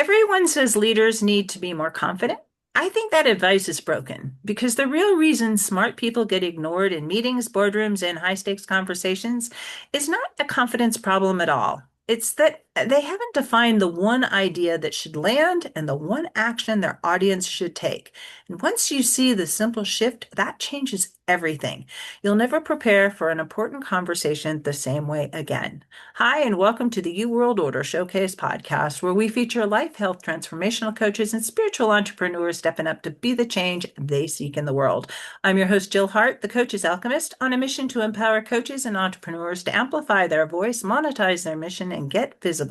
Everyone says leaders need to be more confident. I think that advice is broken because the real reason smart people get ignored in meetings, boardrooms, and high stakes conversations is not a confidence problem at all. It's that they haven't defined the one idea that should land and the one action their audience should take. And once you see the simple shift, that changes everything. You'll never prepare for an important conversation the same way again. Hi, and welcome to the U World Order Showcase podcast, where we feature life, health, transformational coaches, and spiritual entrepreneurs stepping up to be the change they seek in the world. I'm your host, Jill Hart, the Coach's Alchemist, on a mission to empower coaches and entrepreneurs to amplify their voice, monetize their mission, and get visible.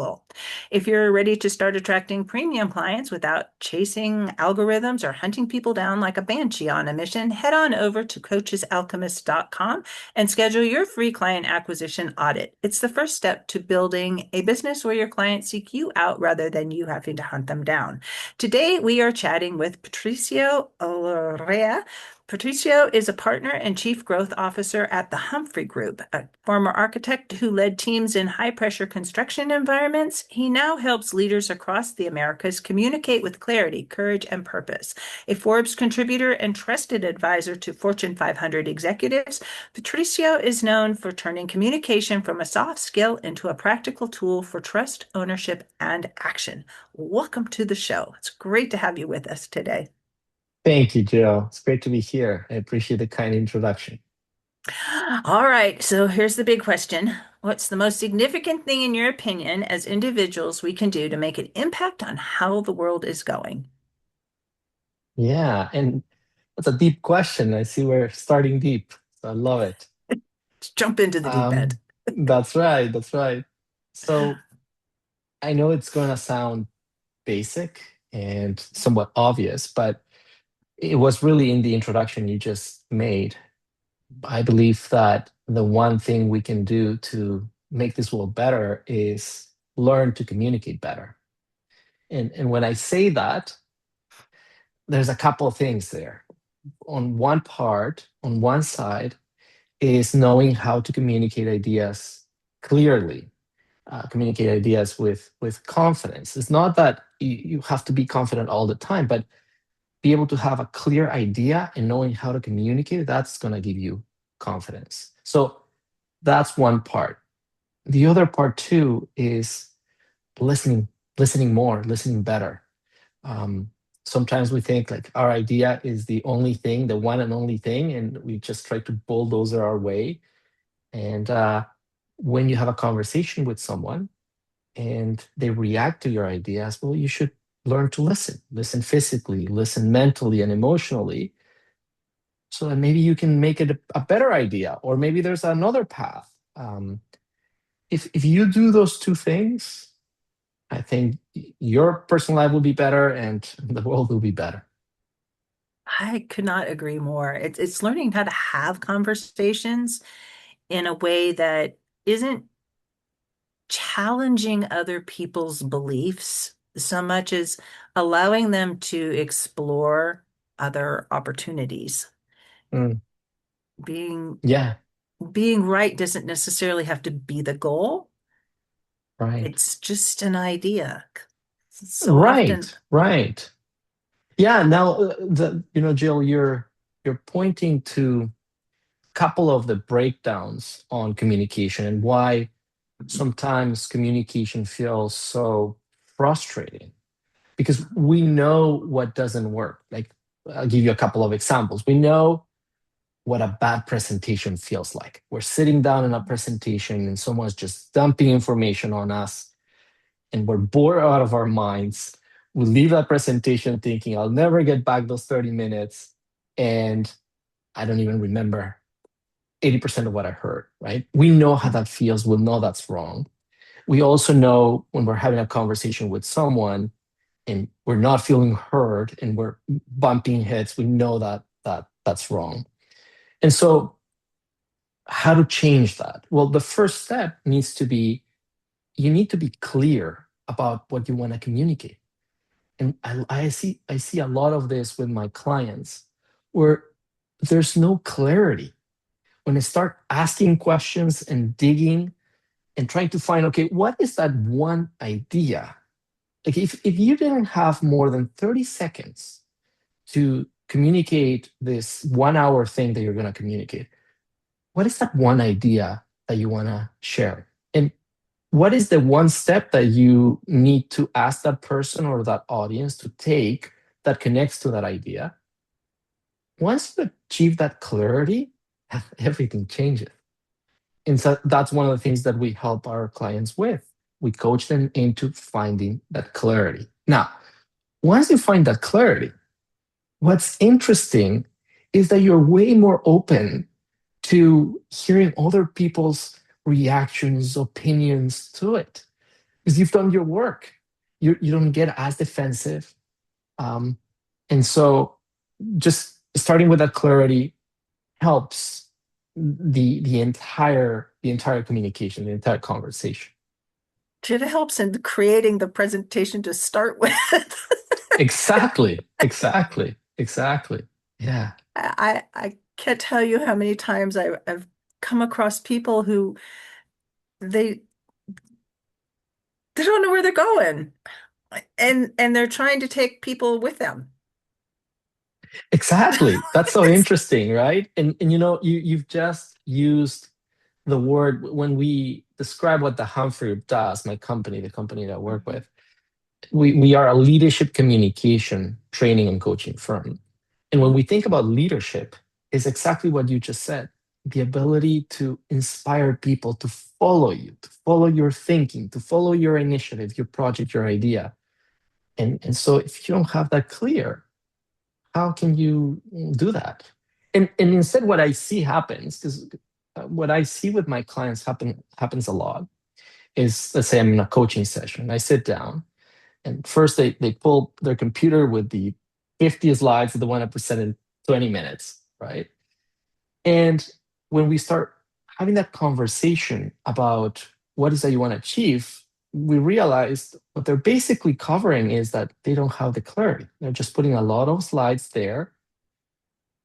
If you're ready to start attracting premium clients without chasing algorithms or hunting people down like a banshee on a mission, head on over to coachesalchemist.com and schedule your free client acquisition audit. It's the first step to building a business where your clients seek you out rather than you having to hunt them down. Today, we are chatting with Patricio Larrea. Patricio is a partner and chief growth officer at the Humphrey Group, a former architect who led teams in high pressure construction environments. He now helps leaders across the Americas communicate with clarity, courage, and purpose. A Forbes contributor and trusted advisor to Fortune 500 executives, Patricio is known for turning communication from a soft skill into a practical tool for trust, ownership, and action. Welcome to the show. It's great to have you with us today. Thank you, Jill. It's great to be here. I appreciate the kind introduction. All right, so here's the big question. What's the most significant thing, in your opinion, as individuals we can do to make an impact on how the world is going? Yeah, and that's a deep question. I see we're starting deep, so I love it. Let's jump into the deep end. That's right. That's right. So I know it's going to sound basic and somewhat obvious, but it was really in the introduction you just made. I believe that the one thing we can do to make this world better is learn to communicate better. And when I say that, there's a couple of things there. On one part, on one side, is knowing how to communicate ideas clearly, communicate ideas with confidence. It's not that you have to be confident all the time, but be able to have a clear idea and knowing how to communicate, that's going to give you confidence. So that's one part. The other part too is listening, listening more, listening better. Um, Sometimes we think like our idea is the only thing, the one and only thing, and we just try to bulldoze our way. And when you have a conversation with someone and they react to your ideas, well, you should learn to listen, listen physically, listen mentally and emotionally, so that maybe you can make it a better idea, or maybe there's another path. If you do those two things, I think your personal life will be better and the world will be better. I could not agree more. It's learning how to have conversations in a way that isn't challenging other people's beliefs so much as allowing them to explore other opportunities. Mm, Being yeah, being right doesn't necessarily have to be the goal. right. It's just an idea. So often, Right, right. Yeah, now Jill, you're pointing to a couple of the breakdowns on communication and why sometimes communication feels so frustrating because we know what doesn't work. Like, I'll give you a couple of examples. We know what a bad presentation feels like. We're sitting down in a presentation and someone's just dumping information on us and we're bored out of our minds. We leave that presentation thinking, I'll never get back those 30 minutes. And I don't even remember 80% of what I heard, right? We know how that feels. We know that's wrong. We also know when we're having a conversation with someone and we're not feeling heard and we're bumping heads, we know that's wrong. And so, how to change that? Well, the first step needs to be you need to be clear about what you want to communicate. And I see a lot of this with my clients where there's no clarity. When I start asking questions and digging and trying to find, okay, what is that one idea Like if you didn't have more than 30 seconds to communicate this 1 hour thing that you're going to communicate, what is that one idea that you want to share? And what is the one step that you need to ask that person or that audience to take that connects to that idea? Once you achieve that clarity, everything changes. And so that's one of the things that we help our clients with. We coach them into finding that clarity. Now, once you find that clarity, what's interesting is that you're way more open to hearing other people's reactions, opinions to it, because you've done your work. You don't get as defensive. Um, and so just starting with that clarity helps the entire communication, the entire conversation. It helps in creating the presentation to start with. Exactly, exactly, exactly. Yeah, I can't tell you how many times I've come across people who they they don't know where they're going, and they're trying to take people with them. exactly. That's so interesting, right? And you've just used the word when we describe what the Humphrey does, my company, the company that I work Mhm. with. We are a leadership communication training and coaching firm. And when we think about leadership, it's exactly what you just said, the ability to inspire people to follow you, to follow your thinking, to follow your initiative, your project, your idea. And so if you don't have that clear, how can you do that? And instead, what I see happens, because what I see with my clients happens a lot, is let's say I'm in a coaching session, I sit down, and first they pull their computer with the 50 slides that they want to present in 20 minutes, right? And when we start having that conversation about what is that you want to achieve, we realize what they're basically covering is that they don't have the clarity. They're just putting a lot of slides there,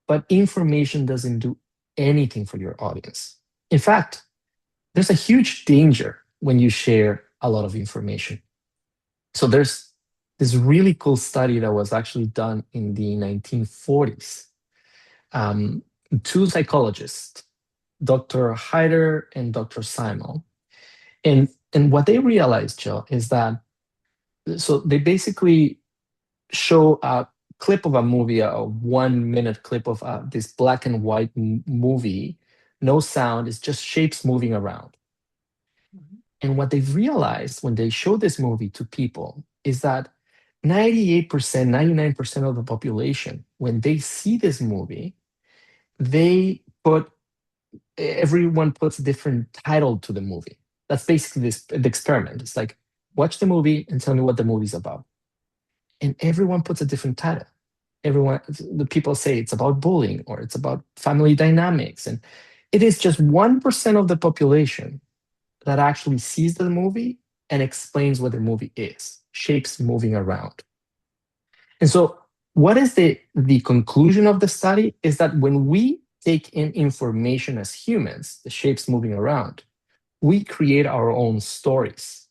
but information doesn't do anything for your audience. In fact, there's a huge danger when you share a lot of information. So there's this really cool study that was actually done in the 1940s. Um, Two psychologists, Dr. Hyder and Dr. Simon. And what they realized, Joe, is that so they basically show a clip of a movie, a 1 minute clip of this black and white movie, no sound, it's just shapes moving around. Mhm. And what they've realized when they show this movie to people is that 98%, 99% of the population, when they see this movie, they put everyone puts a different title to the movie. That's basically the experiment. It's like, watch the movie and tell me what the movie's about. And everyone puts a different title. Everyone, the people say it's about bullying or it's about family dynamics. And it is just 1% of the population that actually sees the movie and explains what the movie is, shapes moving around. And so, what is the conclusion of the study is that when we take in information as humans, the shapes moving around, we create our own stories.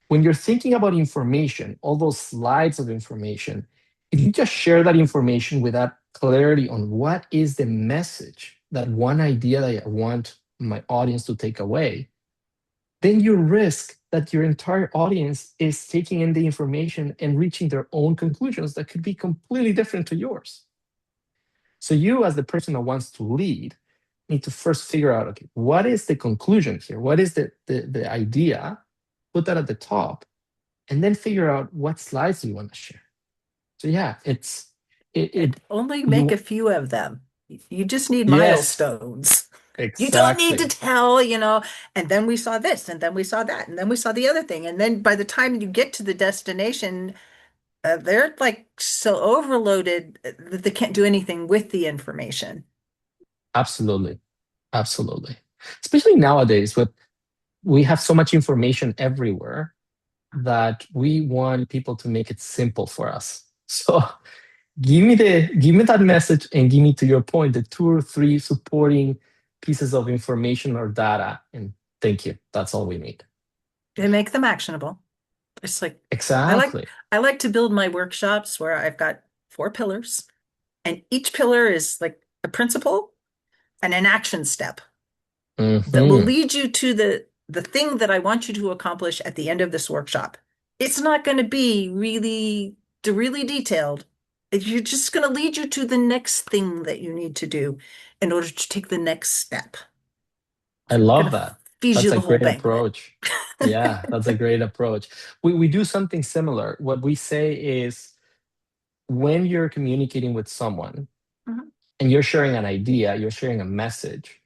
When you're thinking about information, all those slides of information, if you just share that information without clarity on what is the message, that one idea that I want my audience to take away, then you risk that your entire audience is taking in the information and reaching their own conclusions that could be completely different to yours. So you, as the person that wants to lead, need to first figure out, okay, what is the conclusion here? What is the idea? Put that at the top, and then figure out what slides you want to share. So yeah, it And only make a you few of them. You just need yes, milestones. You don't need to exactly. tell, and then we saw this, and then we saw that, and then we saw the other thing. And then by the time you get to the destination, they're like so overloaded that they can't do anything with the information. Absolutely. Absolutely. Especially nowadays with we have so much information everywhere that we want people to make it simple for us. So give me that message and give me, to your point, the two or three supporting pieces of information or data, and thank you. That's all we need. They make them actionable. It's like I like Exactly. I like to build my workshops where I've got four pillars, and each pillar is like a principle and an action step that will Hmm. lead you to the thing that I want you to accomplish at the end of this workshop. It's not going to be really detailed. You're just going to lead you to the next thing that you need to do in order to take the next step. I It's not going love to that. feed you That's a the whole great banquet. approach. Yeah, that's a great approach. We do something similar. What we say is when you're communicating with someone Mhm, and you're sharing an idea, you're sharing a message,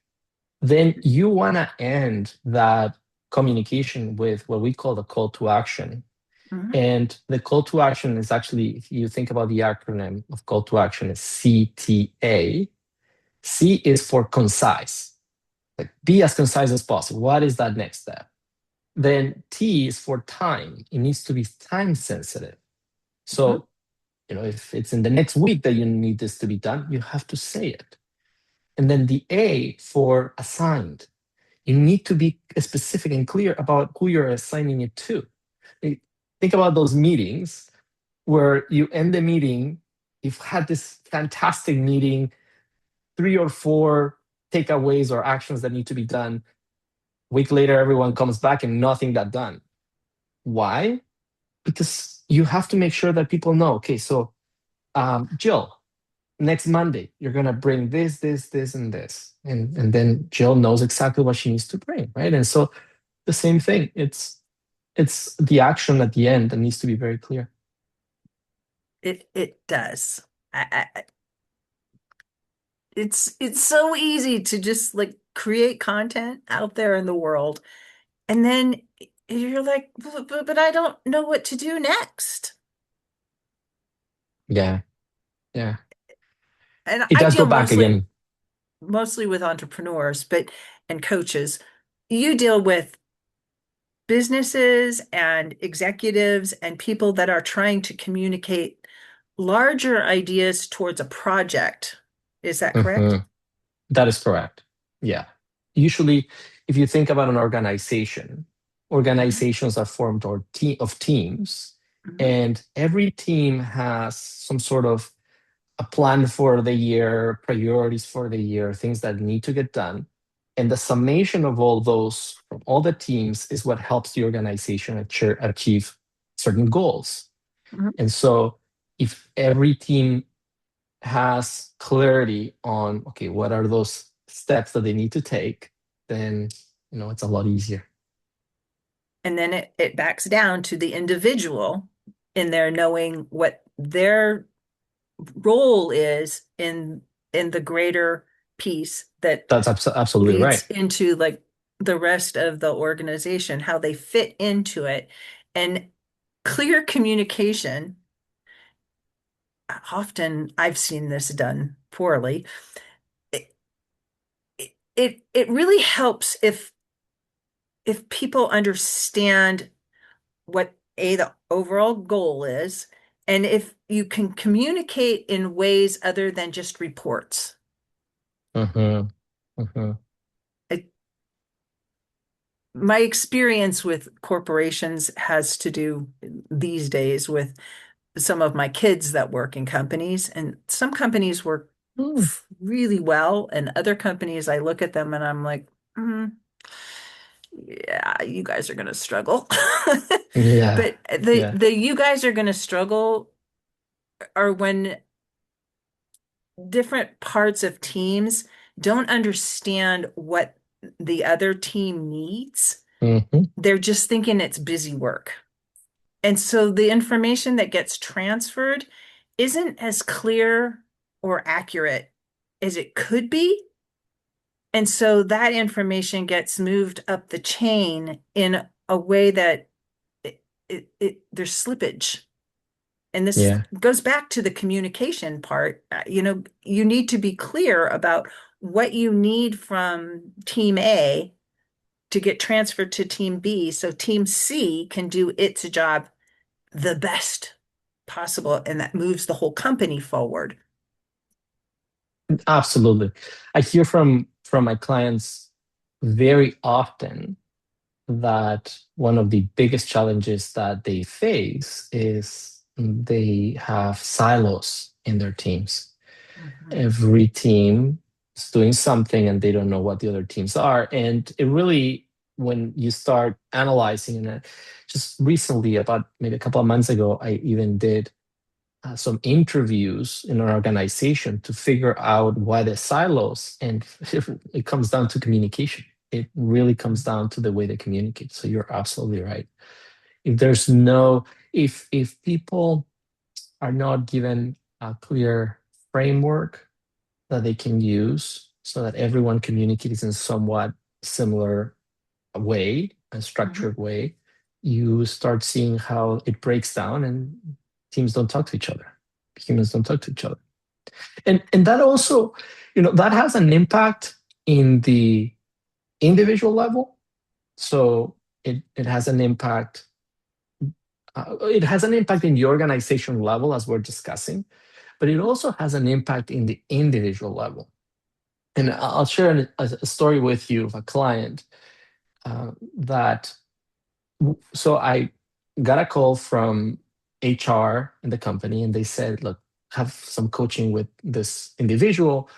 then you want to end that communication with what we call the call to action. mhm, And the call to action is actually, if you think about the acronym of call to action, is CTA. C is for concise, like be as concise as possible. What is that next step? Then T is for time. It needs to be time sensitive. mhm. So, if it's in the next week that you need this to be done, you have to say it. And then the A for assigned. You need to be specific and clear about who you're assigning it to. Think about those meetings where you end the meeting, you've had this fantastic meeting, three or four takeaways or actions that need to be done. A week later, everyone comes back and nothing got done. Why? Because you have to make sure that people know, okay, so Jill, next Monday, you're gonna bring this, and this. And then Jill knows exactly what she needs to bring, right? And so the same thing. It's the action at the end that needs to be very clear. It does. It's so easy to just like create content out there in the world, and then you're like, but I don't know what to do next. Yeah, yeah. And It I does go deal back again. mostly with entrepreneurs, but and coaches. You deal with businesses and executives and people that are trying to communicate larger ideas towards a project. Is that correct? Mhm. That is correct. Yeah. Usually, if you think about an organization, Mhm, organizations are formed of teams, mhm, and every team has some sort of a plan for the year, priorities for the year, things that need to get done. And the summation of all those from all the teams is what helps the organization achieve certain goals. mhm. And so, if every team has clarity on, okay, what are those steps that they need to take, then it's a lot easier. And then it backs down to the individual in their knowing what their role is in the greater piece that That's absolutely leads right. into like the rest of the organization, how they fit into it. And clear communication, often I've seen this done poorly. It it really helps if people understand what the overall goal is, and if you can communicate in ways other than just reports. Hmm. Hmm. It, my experience with corporations has to do these days with some of my kids that work in companies, and some companies work really well, and other companies I look at them and I'm like, yeah, you guys are going to struggle. Yeah, But the yeah. the you guys are going to struggle are when different parts of teams don't understand what the other team needs. Hmm. They're just thinking it's busy work. And so the information that gets transferred isn't as clear or accurate as it could be. And so that information gets moved up the chain in a way that there's slippage. And this Yeah. goes back to the communication part. You need to be clear about what you need from team A to get transferred to team B so team C can do its job the best possible, and that moves the whole company forward. Absolutely. I hear from my clients very often that one of the biggest challenges that they face is they have silos in their teams. Mhm. Every team is doing something and they don't know what the other teams are. And it really, when you start analyzing it, just recently, about maybe a couple of months ago, I even did some interviews in an organization to figure out why the silos, and it comes down to communication. It really comes down to the way they communicate. So you're absolutely right. If there's no, if people are not given a clear framework that they can use so that everyone communicates in somewhat similar way, a Mhm. structured way, you start seeing how it breaks down and teams don't talk to each other. Humans don't talk to each other. And that also, that has an impact in the individual level. So it has an impact. It has an impact in the organization level, as we're discussing, but it also has an impact in the individual level. And I'll share a story with you of a client that. So I got a call from HR in the company, and they said, "Look, have some coaching with this individual.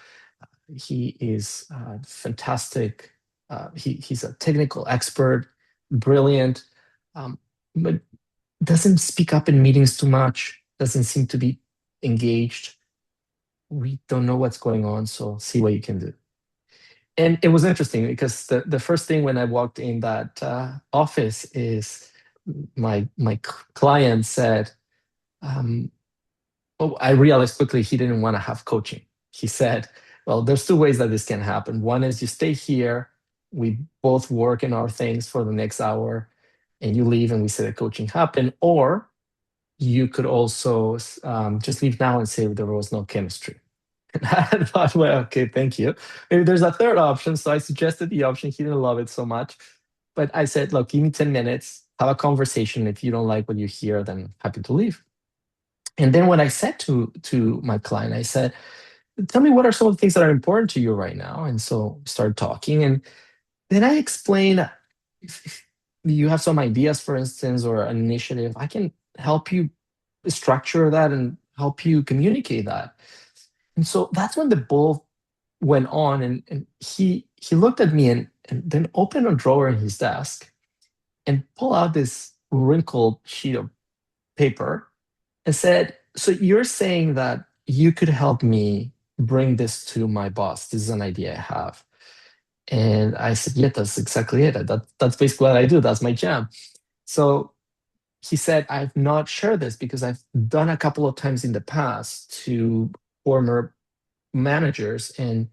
He is fantastic. He's a technical expert, brilliant, um, but doesn't speak up in meetings too much. Doesn't seem to be engaged. We don't know what's going on, so see what you can do." And it was interesting because the first thing when I walked in that office is my client said, um, "Oh, I realized quickly he didn't want to have coaching." He said, "Well, there's two ways that this can happen. One is you stay here, we both work in our things for the next hour, and you leave, and we say the coaching happened, or you could also just leave now and say there was no chemistry." I thought, well, okay, thank you. Maybe there's a third option. So I suggested the option. He didn't love it so much. But I said, look, give me 10 minutes, have a conversation. If you don't like what you hear, then happy to leave. And then when I said to my client, I said, tell me what are some of the things that are important to you right now. And so we started talking. And then I explained if you have some ideas, for instance, or an initiative, I can help you structure that and help you communicate that. And so that's when the ball went on, and he looked at me and then opened a drawer in his desk and pulled out this wrinkled sheet of paper and said, "So you're saying that you could help me bring this to my boss? This is an idea I have." And I said, "Yeah, that's exactly it. That's basically what I do. That's my jam." So he said, "I've not shared this because I've done a couple of times in the past to former managers, and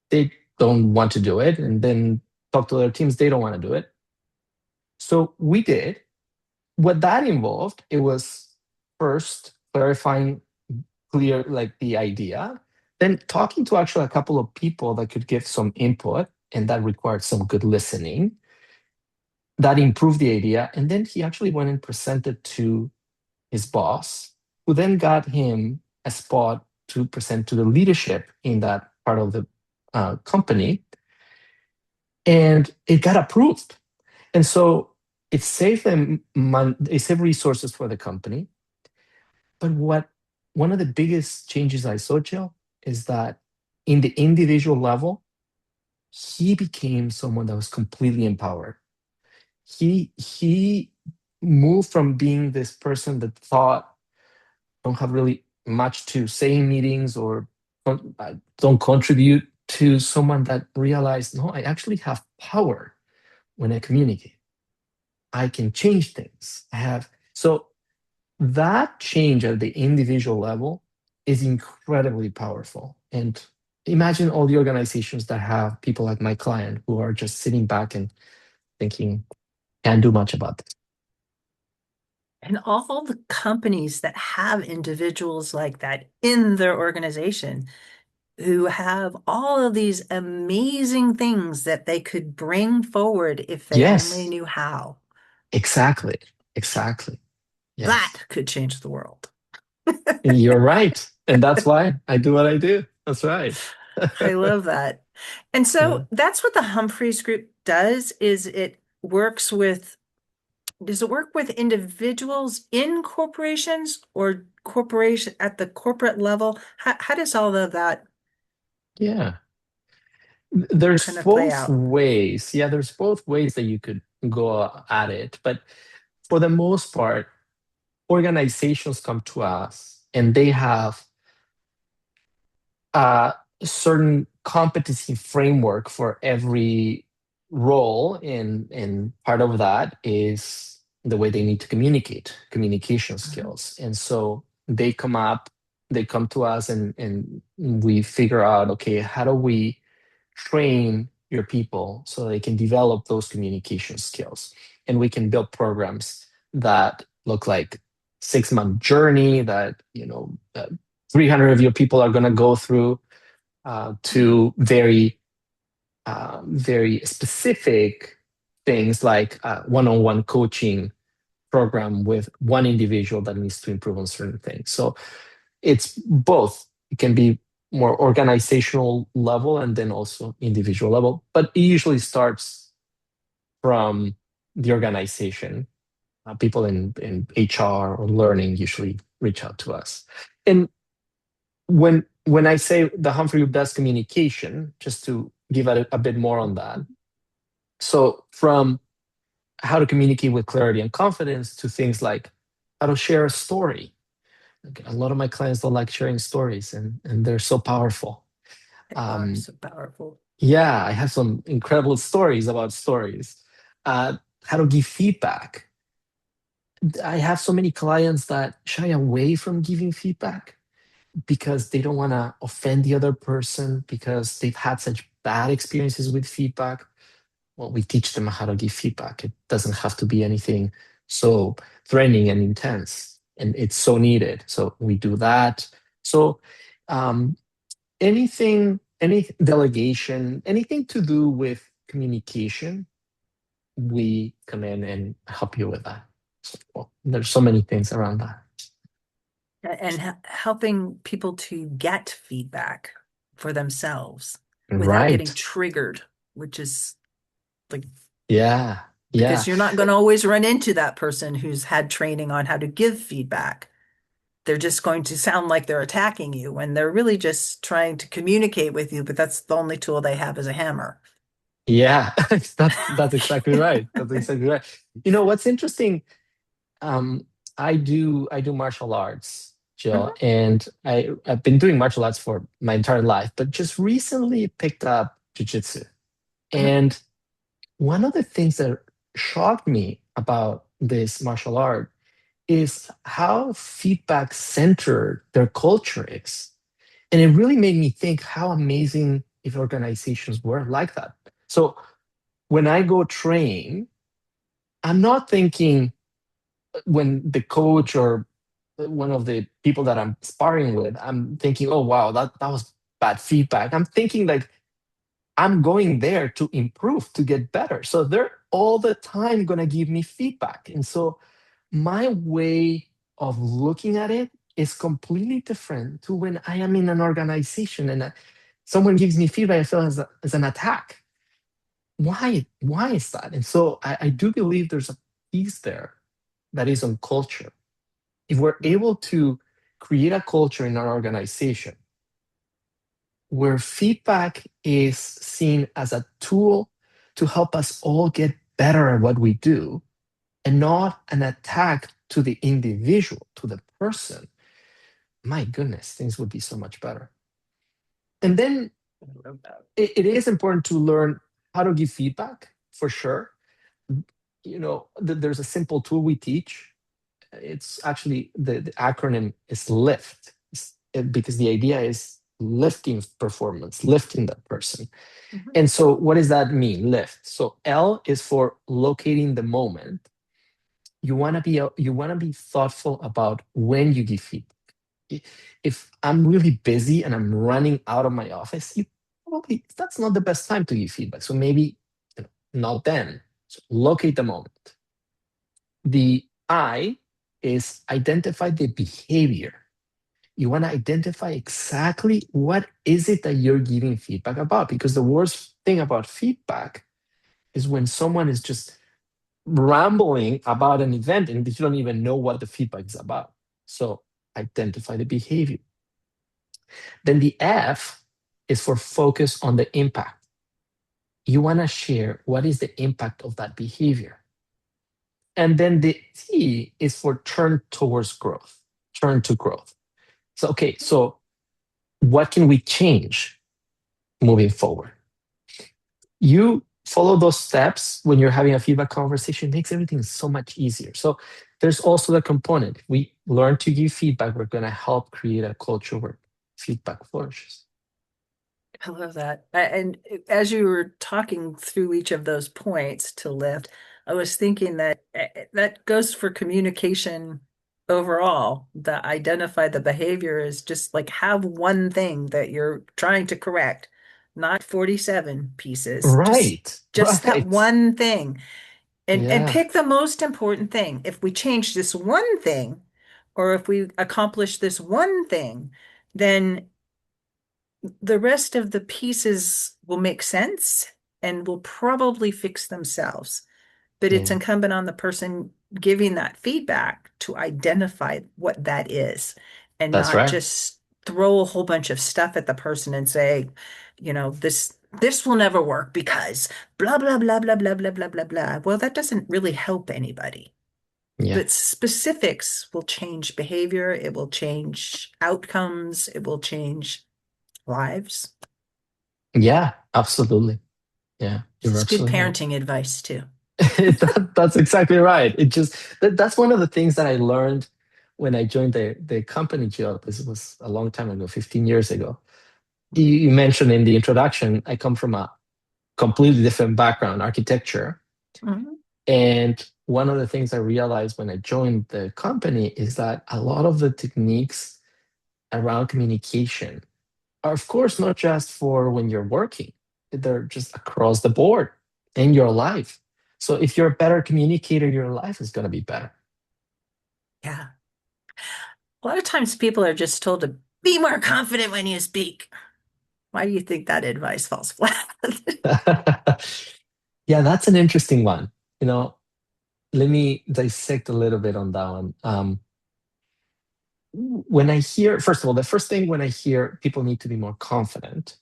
they don't want to do it. And then talk to other teams, they don't want to do it." So we did. What that involved, it was first clarifying clear like the idea, then talking to actually a couple of people that could give some input, and that required some good listening. That improved the idea. And then he actually went and presented to his boss, who then got him a spot to present to the leadership in that part of the company. And it got approved. And so it saved them it saved resources for the company. But what one of the biggest changes I saw, Jill, is that in the individual level, he became someone that was completely empowered. He moved from being this person that thought don't have really much to say in meetings or don't contribute, to someone that realized, no, I actually have power when I communicate. I can change things. I have so that change at the individual level is incredibly powerful. And imagine all the organizations that have people like my client who are just sitting back and thinking, can't do much about this. And all the companies that have individuals like that in their organization who have all of these amazing things that they could bring forward if they only Yes, knew how. exactly. Exactly. Yes. That could change the world. You're right. And that's why I do what I do. That's right. I love that. And Yeah. so that's what the Humphreys group does is it works with, does it work with individuals in corporations or corporation at the corporate level? How does all of that Yeah. There's kind of play both out? ways. Yeah, there's both ways that you could go at it. But for the most part, organizations come to us and they have a certain competency framework for every role, and part of that is the way they need to communicate, communication Mhm. skills. And so they come to us, and we figure out, okay, how do we train your people so they can develop those communication skills? And we can build programs that look like 6-month journey that 300 of your people are going to go through, to very specific things like one-on-one coaching program with one individual that needs to improve on certain things. So it's both. It can be more organizational level and then also individual level, but it usually starts from the organization. People in HR or learning usually reach out to us. And when I say the Humphrey best communication, just to give a bit more on that. So from how to communicate with clarity and confidence to things like how to share a story. Like, a lot of my clients don't like sharing stories, and they're so powerful. They are Um, so powerful. yeah, I have some incredible stories about stories. How to give feedback. I have so many clients that shy away from giving feedback because they don't want to offend the other person because they've had such bad experiences with feedback. Well, we teach them how to give feedback. It doesn't have to be anything so threatening and intense, and it's so needed. So we do that. So um, any delegation, anything to do with communication, we come in and help you with that. So, well, there's so many things around that. And helping people to get feedback for themselves without getting Right. triggered, which is like, Yeah. Yeah. because you're not going to always run into that person who's had training on how to give feedback. They're just going to sound like they're attacking you when they're really just trying to communicate with you, but that's the only tool they have is a hammer. Yeah. That's exactly right. That's exactly right. You know what's interesting? Um, I do martial arts, Jill, Mhm, and I've been doing martial arts for my entire life, but just recently picked up jujitsu. mhm, And one of the things that shocked me about this martial art is how feedback centered their culture is. And it really made me think how amazing if organizations were like that. So when I go train, I'm not thinking when the coach or one of the people that I'm sparring with, I'm thinking, oh wow, that was bad feedback. I'm thinking like I'm going there to improve, to get better. So they're all the time gonna give me feedback. And so my way of looking at it is completely different to when I am in an organization and someone gives me feedback, I feel as an attack. Why is that? And so I do believe there's a piece there that is on culture. If we're able to create a culture in our organization where feedback is seen as a tool to help us all get better at what we do and not an attack to the individual, to the person, my goodness, things would be so much better. And then I love that. it is important to learn how to give feedback for sure. There's a simple tool we teach. It's actually the acronym is LIFT, because the idea is lifting performance, lifting that person. Mhm. And so, what does that mean? Lift. So L is for locating the moment. You want to be thoughtful about when you give feedback. If I'm really busy and I'm running out of my office, probably that's not the best time to give feedback. So maybe not then. So locate the moment. The I is identify the behavior. You want to identify exactly what is it that you're giving feedback about, because the worst thing about feedback is when someone is just rambling about an event and you don't even know what the feedback is about. So identify the behavior. Then the F is for focus on the impact. You want to share what is the impact of that behavior. And then the T is for turn towards growth, turn to growth. So, okay, so what can we change moving forward? You follow those steps when you're having a feedback conversation, it makes everything so much easier. So there's also the component. If we learn to give feedback, we're going to help create a culture where feedback flourishes. I love that. And as you were talking through each of those points to lift, I was thinking that that goes for communication overall. The identify the behavior is just like have one thing that you're trying to correct, not 47 pieces, Right, just that right. one thing. And Yeah, pick the most important thing. If we change this one thing, or if we accomplish this one thing, then the rest of the pieces will make sense and will probably fix themselves. But it's yeah, incumbent on the person giving that feedback to identify what that is and that's not right. just throw a whole bunch of stuff at the person and say, this will never work because blah blah blah blah blah blah blah blah blah. Well, that doesn't really help anybody. Yeah, But specifics will change behavior, it will change outcomes, it will change lives. yeah, absolutely. Yeah, you're It's good absolutely right. parenting advice too. That's exactly right. That's one of the things that I learned when I joined the company job. This was a long time ago, 15 years ago. You mentioned in the introduction, I come from a completely different background, architecture. Mhm. And one of the things I realized when I joined the company is that a lot of the techniques around communication are, of course, not just for when you're working, they're just across the board in your life. So if you're a better communicator, your life is going to be better. Yeah. A lot of times people are just told to be more confident when you speak. Why do you think that advice falls flat? Yeah, that's an interesting one. You know, let me dissect a little bit on that one. When I hear, first of all, the first thing when I hear people need to be more confident,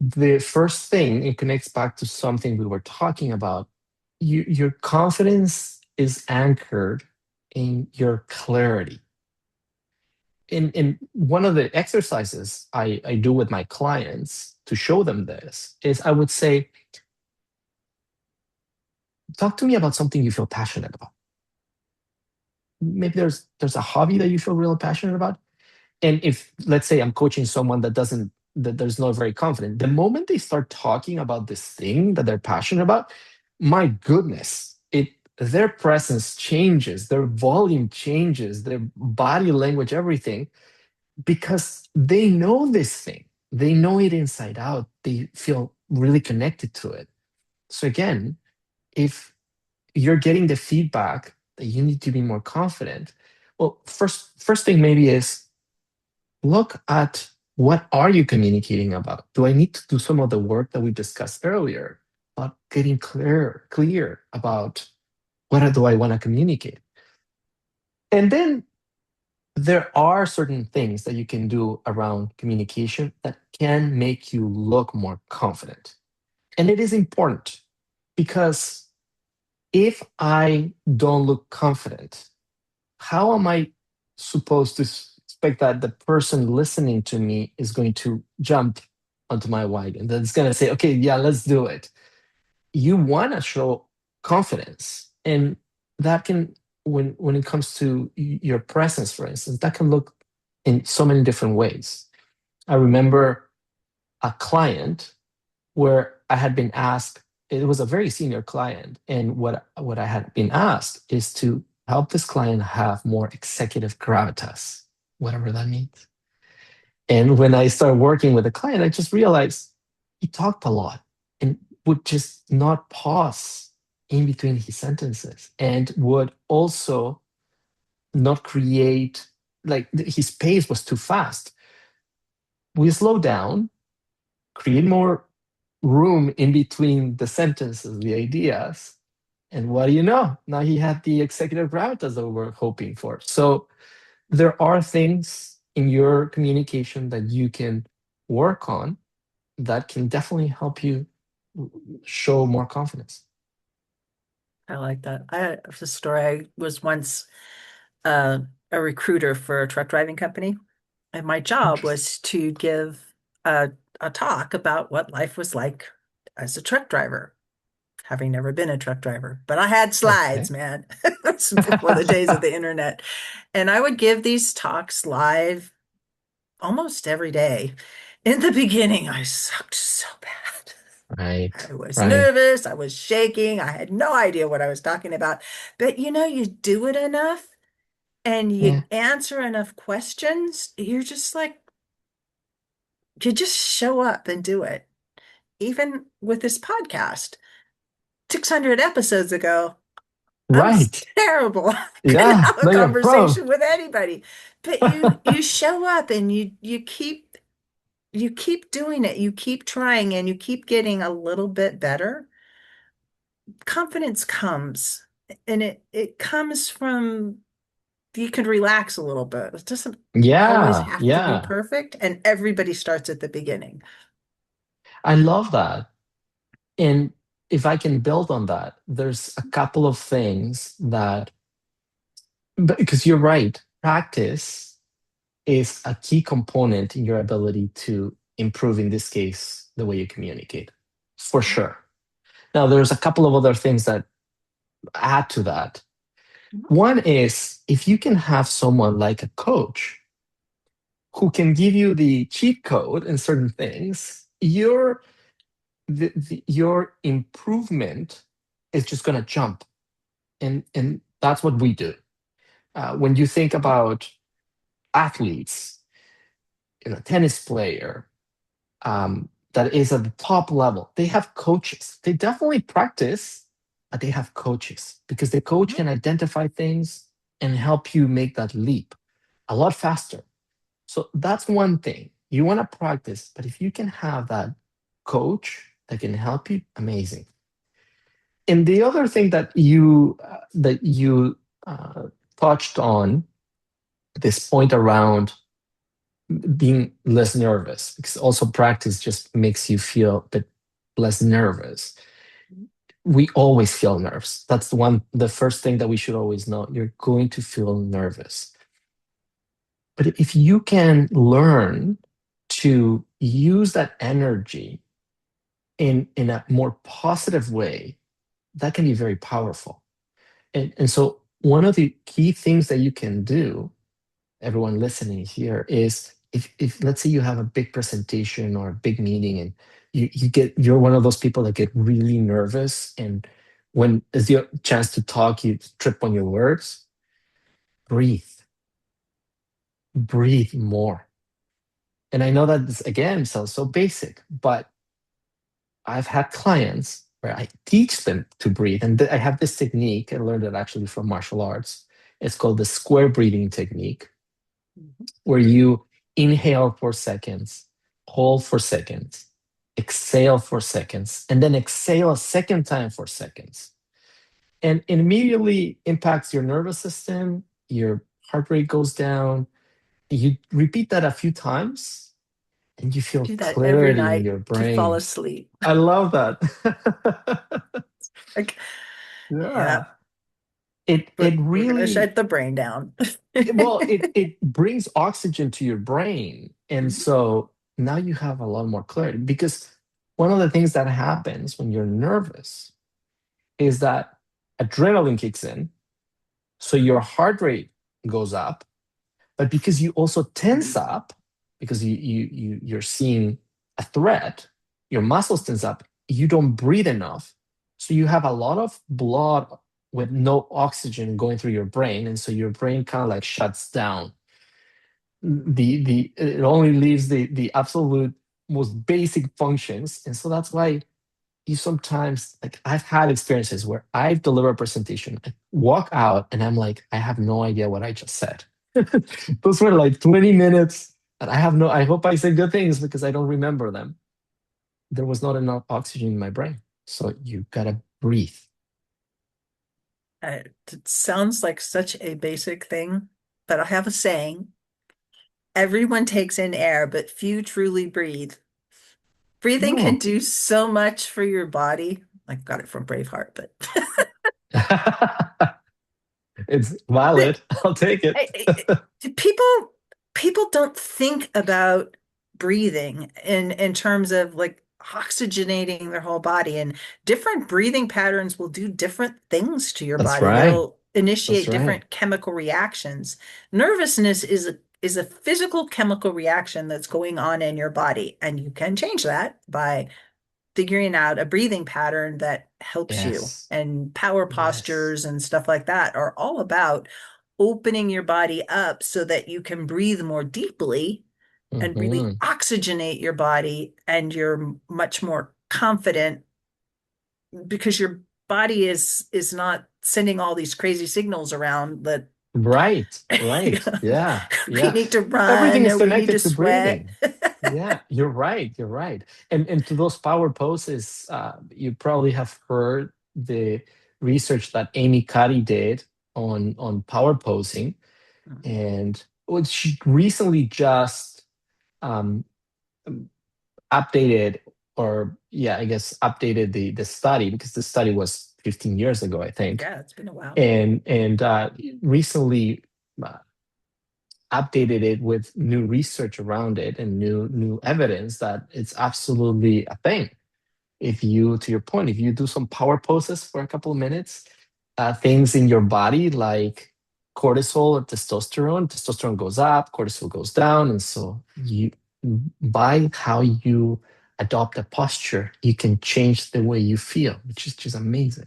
the first thing, it connects back to something we were talking about. Your confidence is anchored in your clarity. In one of the exercises I do with my clients to show them this is I would say, talk to me about something you feel passionate about. Maybe there's a hobby that you feel really passionate about. And if let's say I'm coaching someone that there's not very confident, the moment they start talking about this thing that they're passionate about, my goodness, it their presence changes, their volume changes, their body language, everything, because they know this thing. They know it inside out. They feel really connected to it. So again, if you're getting the feedback that you need to be more confident, well, first thing maybe is look at what are you communicating about? Do I need to do some of the work that we discussed earlier about getting clear about what do I want to communicate? And then there are certain things that you can do around communication that can make you look more confident. And it is important because if I don't look confident, how am I supposed to expect that the person listening to me is going to jump onto my wagon? That's going to say, okay, yeah, let's do it. You want to show confidence. And that can, when it comes to your presence, for instance, that can look in so many different ways. I remember a client where I had been asked, it was a very senior client, and what I had been asked is to help this client have more executive gravitas, whatever that means. And when I started working with the client, I just realized he talked a lot and would just not pause in between his sentences and would also not create, like his pace was too fast. We slow down, create more room in between the sentences, the ideas, And what do you know? Now he had the executive gravitas that we were hoping for. So there are things in your communication that you can work on that can definitely help you show more confidence. I like that. I have a story. I was once uh, a recruiter for a truck driving company, and my job Interesting. was to give a talk about what life was like as a truck driver, having never been a truck driver. But I had slides, Okay. man. This was before the days of the internet. And I would give these talks live almost every day. In the beginning, I sucked so bad. Right. I was Right. nervous. I was shaking. I had no idea what I was talking about. But you do it enough and you Yeah. answer enough questions, you just show up and do it. Even with this podcast, 600 episodes ago, I was Right. terrible. I couldn't Yeah. have a No, you're pro. conversation with anybody. But you show up and you keep doing it. You keep trying and you keep getting a little bit better. Confidence comes and it comes from you can relax a little bit. It doesn't always Yeah. have to be Yeah. perfect, and everybody starts at the beginning. I love that. And if I can build on that, there's a couple of things that, because you're right, practice is a key component in your ability to improve, in this case, the way you communicate, for sure. Now, there's a couple of other things that add to that. One is if you can have someone like a coach who can give you the cheat code in certain things, your improvement is just going to jump. And that's what we do. When you think about athletes, tennis player, that is at the top level, they have coaches. They definitely practice, but they have coaches because the coach Mhm. can identify things and help you make that leap a lot faster. So that's one thing. You want to practice, but if you can have that coach that can help you, amazing. And the other thing that you touched on, this point around being less nervous, because also practice just makes you feel a bit less nervous. We always feel nerves. That's the first thing that we should always know. You're going to feel nervous. But if you can learn to use that energy in a more positive way, that can be very powerful. And so one of the key things that you can do, everyone listening here, is if let's say you have a big presentation or a big meeting and you're one of those people that get really nervous, and when it's your chance to talk, you trip on your words, breathe, breathe more. And I know that this again sounds so basic, but I've had clients where I teach them to breathe. And I have this technique, I learned it actually from martial arts. It's called the square breathing technique, Mhm. where you inhale for seconds, hold for seconds, exhale for seconds, and then exhale a second time for seconds. And it immediately impacts your nervous system, your heart rate goes down. You repeat that a few times, and you feel Do that every clarity in night your to fall brain. asleep. I love that. Like, yeah, Yeah. It we're gonna really, shut the brain down. well, it brings oxygen to your brain. And Mhm. so now you have a lot more clarity, because one of the things that happens when you're nervous is that adrenaline kicks in. So your heart rate goes up, but because you also tense up, because you're seeing a threat, your muscles tense up, you don't breathe enough. So you have a lot of blood with no oxygen going through your brain. And so your brain kind of like shuts down. The it only leaves the absolute most basic functions. And so that's why you sometimes, like, I've had experiences where I've delivered a presentation, I walk out and I'm like, I have no idea what I just said. Those were like 20 minutes and I hope I said good things because I don't remember them. There was not enough oxygen in my brain. So you gotta breathe. It sounds like such a basic thing, but I have a saying. Everyone takes in air, but few truly breathe. Breathing can Oh. do so much for your body. I got it from Braveheart, but It's valid. I'll take it. I- people people don't think about breathing in terms of like oxygenating their whole body, and different breathing patterns will do different things to your That's body. right. They'll That's initiate right. different chemical reactions. Nervousness is a physical chemical reaction that's going on in your body, and you can change that by figuring out a breathing pattern that helps you. Yes. And power Yes. postures and stuff like that are all about opening your body up so that you can breathe more deeply and really Hmm. oxygenate your body, and you're much more confident because your body is not sending all these crazy signals around that Right. Right. Yeah. we Yeah. need to Everything run is or we need to connected to sweat. breathing. Yeah, you're right. You're right. And to those power poses, you probably have heard the research that Amy Cuddy did on power posing, and what she recently just um, updated, or yeah, I guess updated the study, because the study was 15 years ago, I think, Yeah, it's been a while. and recently uh, updated it with new research around it and new evidence that it's absolutely a thing. If you, to your point, if you do some power poses for a couple of minutes, things in your body like cortisol or testosterone goes up, cortisol goes down, and so you, by how you adopt a posture, you can change the way you feel, which is just amazing.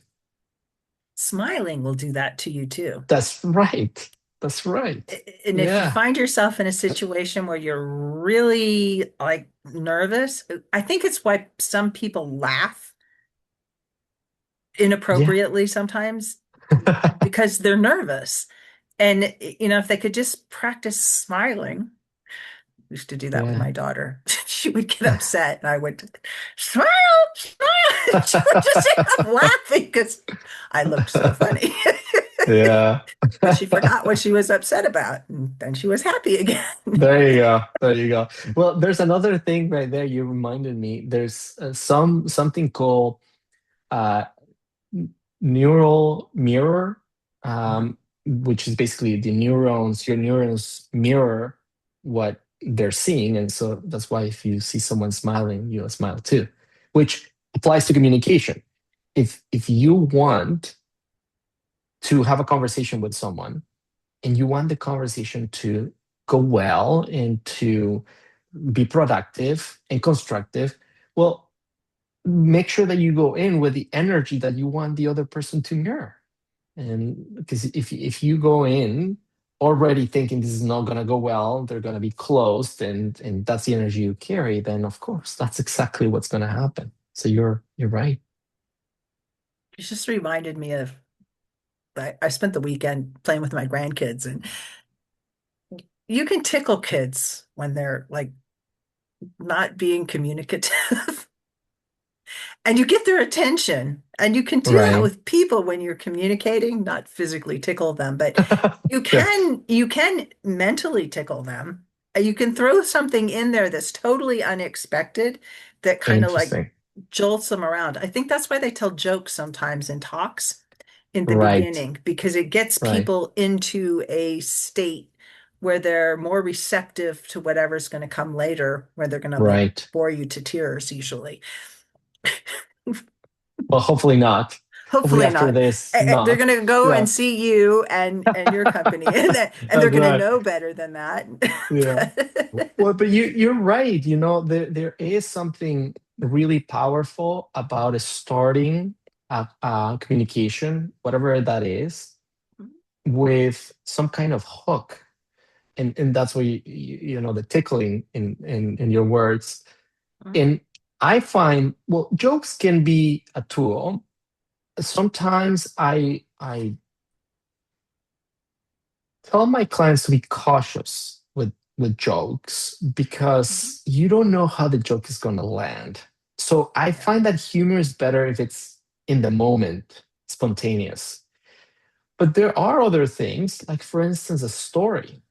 Smiling will do that to you too. That's right. That's right. And if you Yeah. find yourself in a situation where you're really like nervous, I think it's why some people laugh Yeah. inappropriately sometimes because they're nervous. And if they could just practice smiling. I used to do that with Yeah. my daughter. She would get upset and I would smile, smile. She would just end up laughing because I looked so funny. Yeah. But she forgot what she was upset about, and then she was happy again. There you go. There you go. Well, there's another thing right there. You reminded me. There's something called uh, neural mirror, Mhm. which is basically your neurons mirror what they're seeing, and so that's why if you see someone smiling, you'll smile too, which applies to communication. If you want to have a conversation with someone and you want the conversation to go well and to be productive and constructive, well, make sure that you go in with the energy that you want the other person to mirror. And because if you go in already thinking this is not going to go well, they're going to be closed, and that's the energy you carry, then of course that's exactly what's going to happen. So you're right. It just reminded me of I spent the weekend playing with my grandkids, and you can tickle kids when they're like not being communicative. And you get their attention. And you can do that Right. with people when you're communicating, not physically tickle them, but you Yeah. can mentally tickle them. You can throw something in there that's totally unexpected that kind of like Interesting. jolts them around. I think that's why they tell jokes sometimes in talks in the Right. beginning, because it gets Right. people into a state where they're more receptive to whatever's going to come later, where they're going to like Right. bore you to tears usually. Well, hopefully not. Hopefully Hopefully after not. this, They're not. going to go Yeah. and see you and your company, and they're That's going to right. know better than that. Yeah. But Well, but you're right. There is something really powerful about starting a communication, whatever that is, with some kind of hook, and that's where the tickling in your words. And I find, well, jokes can be a tool. Sometimes I tell my clients to be cautious with jokes because you don't know how the joke is going to land. So I yeah, find that humor is better if it's in the moment, spontaneous. But there are other things, like for instance, a story.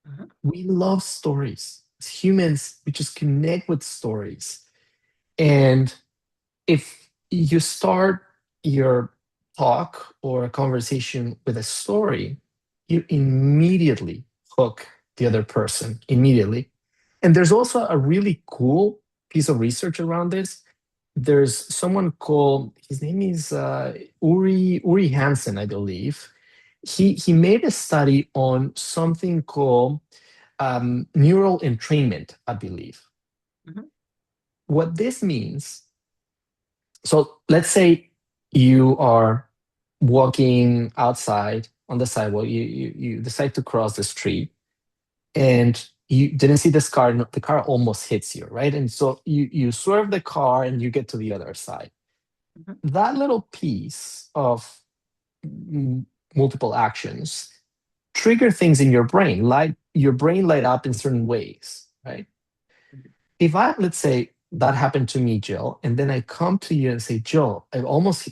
Mhm. We love stories. As humans, we just connect with stories. And if you start your talk or a conversation with a story, you immediately hook the other person immediately. And there's also a really cool piece of research around this. There's someone called, his name is Uri Hansen, I believe. He made a study on something called neural entrainment, I believe. Mhm. What this means, so let's say you are walking outside on the sidewalk, you decide to cross the street and you didn't see this car, and the car almost hits you, right? And so you swerve the car and you get to the other side. Mhm. That little piece of mm, multiple actions trigger things in your brain, like your brain light up in certain ways, right? If I, let's say, that happened to me, Jill, and then I come to you and say, Jill, I almost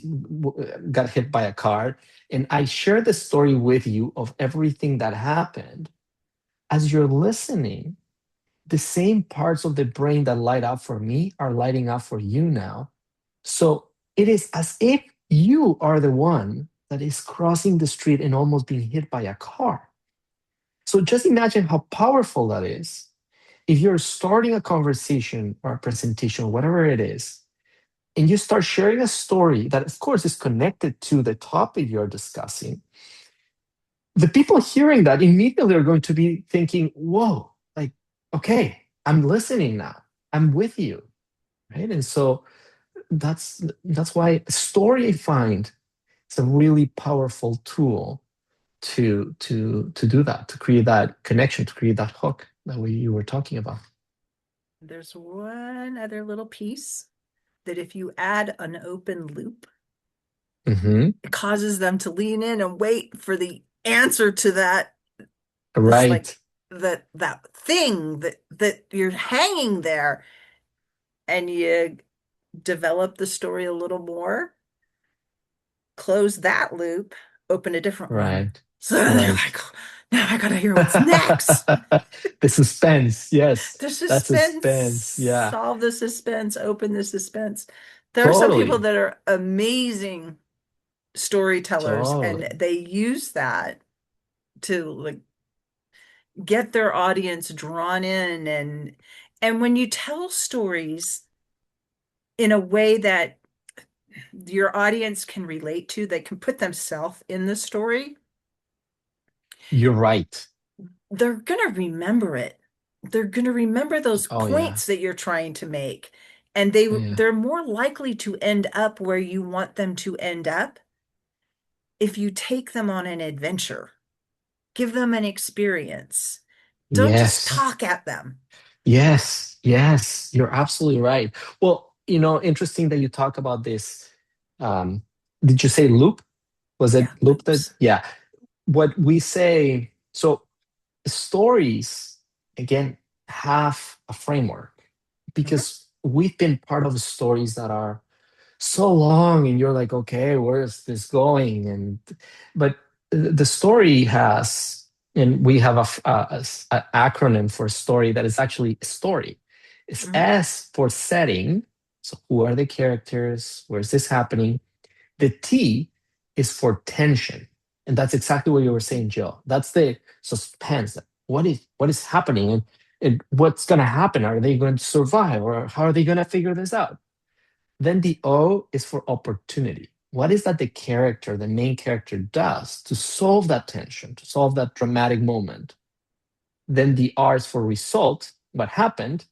got hit by a car, and I share the story with you of everything that happened. As you're listening, the same parts of the brain that light up for me are lighting up for you now. So it is as if you are the one that is crossing the street and almost being hit by a car. So just imagine how powerful that is. If you're starting a conversation or a presentation or whatever it is, and you start sharing a story that, of course, is connected to the topic you're discussing, the people hearing that immediately are going to be thinking, whoa, like, okay, I'm listening now. I'm with you. Right. And so that's why story I find it's a really powerful tool to do that, to create that connection, to create that hook that you were talking about. There's one other little piece that if you add an open loop, Hmm. it causes them to lean in and wait for the answer to that, this like Right. that thing that you're hanging there, and you develop the story a little more, close that loop, open a different one. Right. So they're Right. like, now I gotta hear what's next. The suspense. Yes. The That suspense, suspense. Yeah. solve the suspense, open the suspense. There are some people Totally. that are amazing storytellers, and Totally. they use that to like get their audience drawn in. And when you tell stories in a way that your audience can relate to, they can put themselves in the story, You're right. they're going to remember it. They're going to remember those Oh yeah. points that you're trying to make. And Yeah. they're more likely to end up where you want them to end up if you take them on an adventure. Give them an experience. Don't just Yes. talk at them. Yes. Yes. You're absolutely right. Well, interesting that you talk about this. Um, did you say loop? Was it Yeah, loop that? loops. Yeah. What we say, so stories, again, have a framework Mhm. because we've been part of stories that are so long and you're like, okay, where is this going? And but the story has, and we have a acronym for story that is actually a story. It's Mhm. S for setting. So who are the characters? Where is this happening? The T is for tension. And that's exactly what you were saying, Jill. That's the suspense. What is happening, and what's gonna happen? Are they going to survive, or how are they gonna figure this out? Then the O is for opportunity. What is that the main character does to solve that tension, to solve that dramatic moment? Then the R is for result, what happened?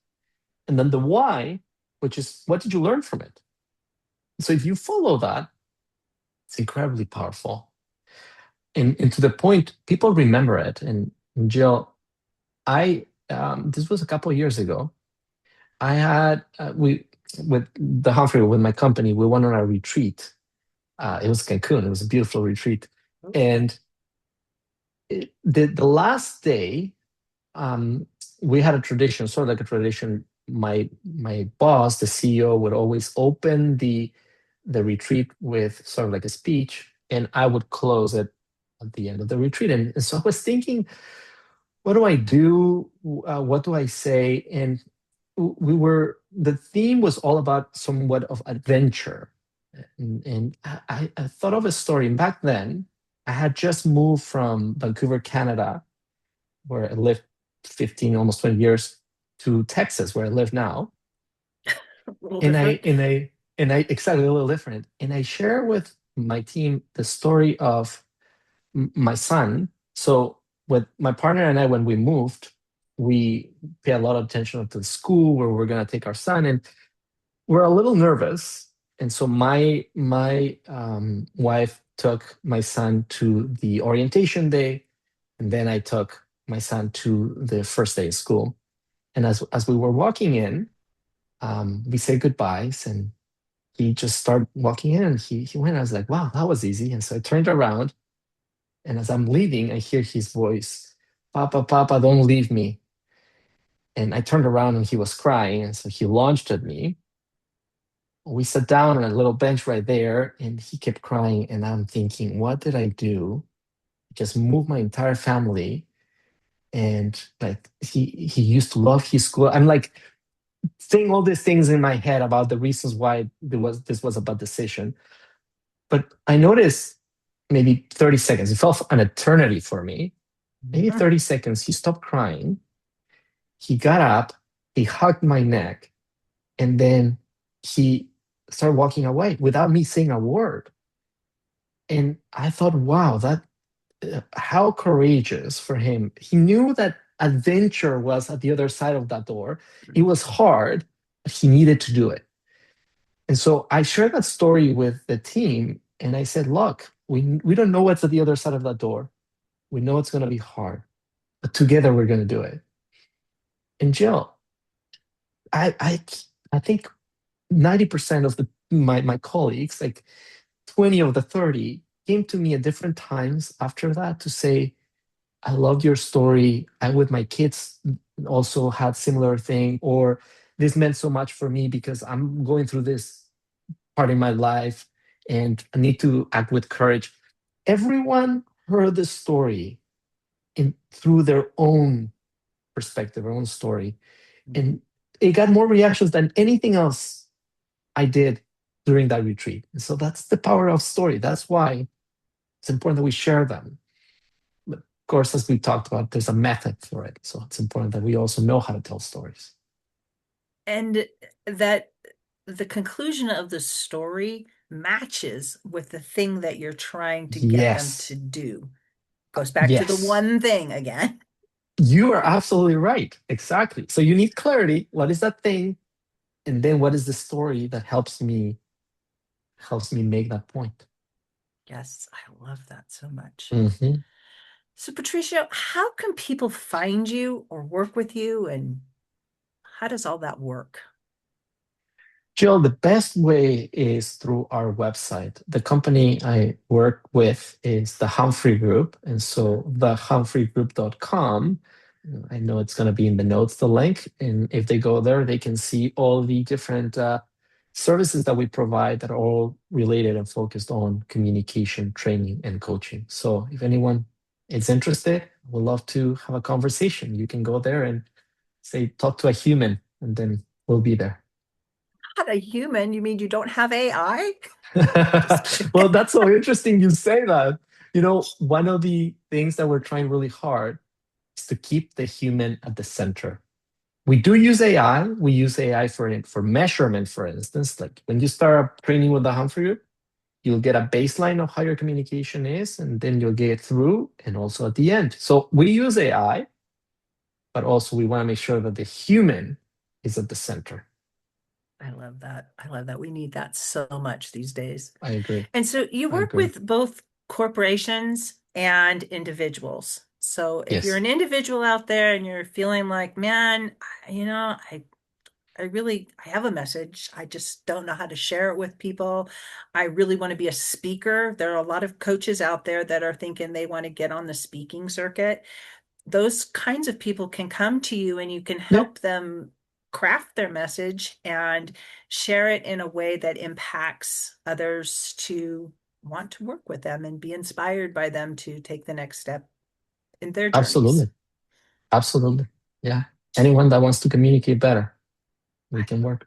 And then the Y, which is what did you learn from it? So if you follow that, it's incredibly powerful. And to the point, people remember it. And Jill, I this was a couple of years ago. I had we with the Humphrey with my company, we went on a retreat. It was Cancun. It was a beautiful retreat, and the last day, um, we had a tradition, sort of like a tradition. My boss, the CEO, would always open the retreat with sort of like a speech, and I would close it at the end of the retreat. And so I was thinking, what do I do? What do I say? And the theme was all about somewhat of adventure. And I thought of a story. And back then, I had just moved from Vancouver, Canada, where I lived 15, almost 20 years, to Texas, where I live now. A little And I different. and I and I exactly a little different. And I share with my team the story of my son. So with my partner and I, when we moved, we pay a lot of attention to the school where we're going to take our son, and we're a little nervous. And so my wife took my son to the orientation day, and then I took my son to the first day of school. And as we were walking in, we said goodbyes, and he just started walking in, and he went. I was like, wow, that was easy. And so I turned around, and as I'm leaving, I hear his voice, Papa, Papa, don't leave me. And I turned around and he was crying. And so he launched at me. We sat down on a little bench right there, and he kept crying. And I'm thinking, what did I do? Just move my entire family. And like he used to love his school. I'm like saying all these things in my head about the reasons why this was a bad decision. But I noticed maybe 30 seconds. It felt an eternity for me. Maybe Mhm. 30 seconds, he stopped crying. He got up, he hugged my neck, and then he started walking away without me saying a word. And I thought, wow, that how courageous for him. He knew that adventure was at the other side of that door. It was hard, but he needed to do it. And so I shared that story with the team, and I said, look, we don't know what's at the other side of that door. We know it's going to be hard, but together we're going to do it. And Jill, I I I think 90% of my colleagues, like 20 of the 30, came to me at different times after that to say, I loved your story. I with my kids also had similar thing, or this meant so much for me because I'm going through this part in my life and I need to act with courage. Everyone heard the story in through their own perspective, their own story. And it got more reactions than anything else I did during that retreat. And so that's the power of story. That's why it's important that we share them. But of course, as we talked about, there's a method for it. So it's important that we also know how to tell stories. And that the conclusion of the story matches with the thing that you're trying to get them to Yes. do. Goes back to the Yes. one thing again. You are absolutely right. Exactly. So you need clarity. What is that thing? And then what is the story that helps me make that point? Yes, I love that so much. Mhm. So, Patricio, how can people find you or work with you, and how does all that work? Jill, the best way is through our website. The company I work with is the Humphrey Group. And so thehumphreygroup.com, I know it's going to be in the notes, the link. And if they go there, they can see all the different services that we provide that are all related and focused on communication, training, and coaching. So if anyone is interested, would love to have a conversation. You can go there and say, talk to a human, and then we'll be there. Not a human? You mean you don't have AI? Just kidding. Well, that's so interesting you say that. You know, one of the things that we're trying really hard is to keep the human at the center. We do use AI. We use AI for measurement, for instance. Like when you start training with the Humphrey Group, you'll get a baseline of how your communication is, and then you'll get through and also at the end. So we use AI, but also we want to make sure that the human is at the center. I love that. I love that. We need that so much these days. I agree. And so you I work agree. with both corporations and individuals. So if you're Yes. an individual out there and you're feeling like, man, I really I have a message. I just don't know how to share it with people. I really want to be a speaker. There are a lot of coaches out there that are thinking they want to get on the speaking circuit. Those kinds of people can come to you and you can Yeah. help them craft their message and share it in a way that impacts others to want to work with them and be inspired by them to take the next step in their journeys. Absolutely. Absolutely. Yeah. Anyone that wants to communicate better, we can work.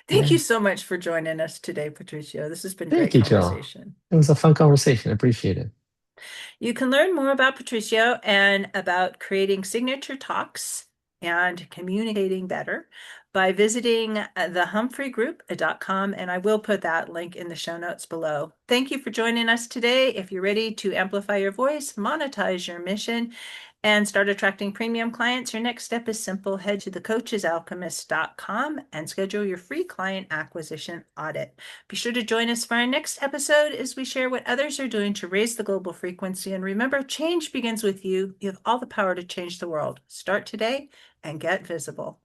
Thank you Yeah. so much for joining us today, Patricio. This has been Thank great you, Jill. conversation. It was a fun conversation. Appreciate it. You can learn more about Patricio and about creating signature talks and communicating better by visiting thehumphreygroup.com, and I will put that link in the show notes below. Thank you for joining us today. If you're ready to amplify your voice, monetize your mission, and start attracting premium clients, your next step is simple. Head to thecoachesalchemist.com and schedule your free client acquisition audit. Be sure to join us for our next episode as we share what others are doing to raise the global frequency. And remember, change begins with you. You have all the power to change the world. Start today and get visible.